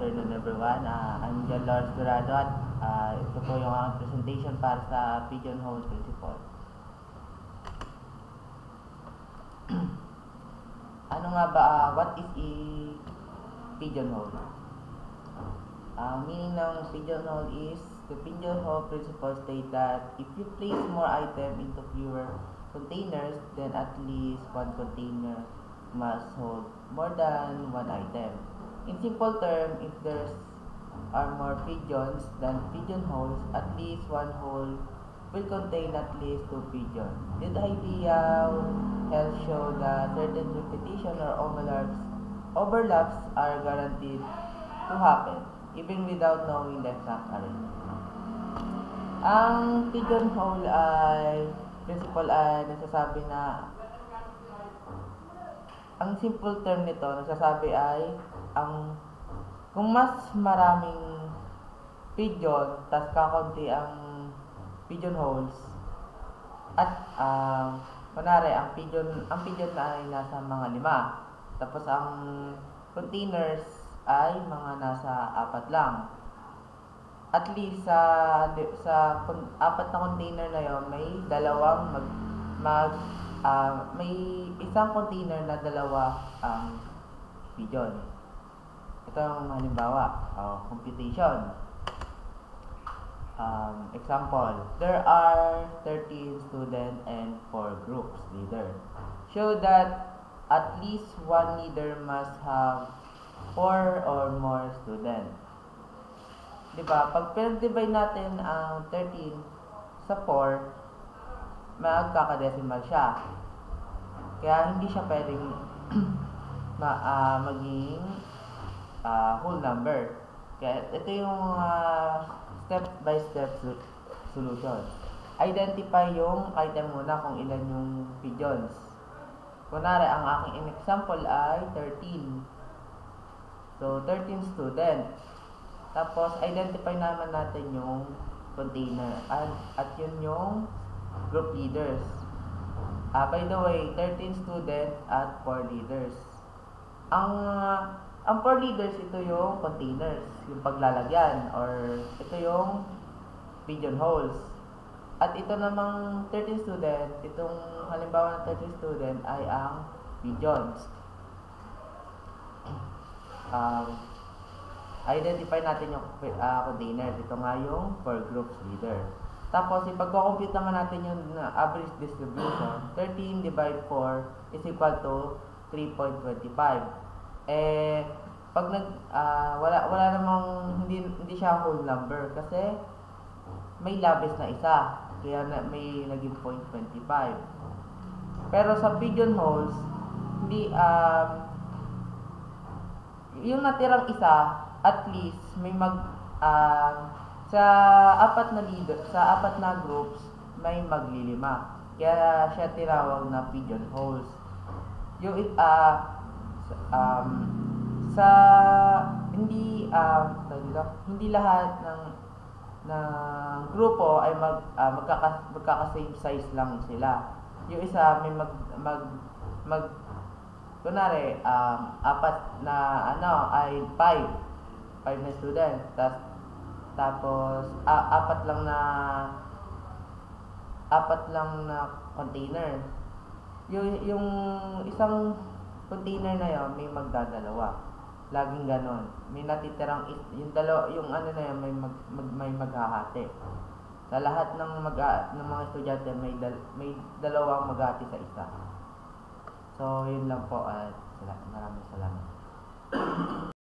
afternoon everyone. I'm John Lawrence Dorado at ito po yung aking presentation para sa pigeonhole principle. Ano nga ba, what is a pigeonhole? Meaning ng pigeonhole is, the pigeonhole principle states that if you place more items into fewer containers, then at least one container must hold more than one item. In simple terms, if there are more pigeons than pigeonholes, at least one hole will contain at least two pigeons. This idea helps show that certain repetition or overlaps are guaranteed to happen, even without knowing the exact arrangement. Ang pigeonhole principle ay nagsasabi na ang simple term nito, nagsasabi ay kung mas maraming pigeon, tas kakaunti ang pigeonholes, at kunwari, ang pigeon na ay nasa mga 5, tapos ang containers ay mga nasa 4 lang. At least sa 4 na container na yon, may may isang container na 2 pigeon. Ito ang halimbawa, computation. Example, there are 13 students and 4 groups leader. Show that at least one leader must have 4 or more students. Diba? Pag pinag-divide natin ang 13 sa 4, magkakadecimal siya. Kaya hindi siya pwedeng maging whole number. Kaya ito yung step-by-step solution. Identify yung item muna kung ilan yung pigeons. Kunwari, ang aking example ay 13. So, 13 students. Tapos, identify naman natin yung container. At yun yung group leaders. By the way, 13 students at 4 leaders. Ang 4 leaders, ito yung containers, yung paglalagyan, or ito yung pigeonholes. At ito namang 13 students, itong halimbawa ng 13 students ay ang pigeons. Identify natin yung containers. Ito nga yung 4 groups leader. Tapos, ipag-compute naman natin yung average distribution. 13 divided 4 is equal to 3.25. Pag wala namang, hindi siya whole number kasi may labis na isa. Kaya may naging 0.25. Pero sa pigeonholes, hindi, yung natirang isa, at least, may sa 4 na groups, may maglilima. Kaya siya tinawag na pigeonholes. Yung hindi lahat ng grupo ay magkaka-same size lang sila. Yung isa may kunwari 4 na ay 5 na student, tapos 4 lang na container. Yung isang container na yon may magdadalawa. Laging ganon. May natitirang yung ano na yun, may maghahati. Sa lahat ng mga estudyante may dalawang maghahati sa isa. So, yun lang po at maraming salamat.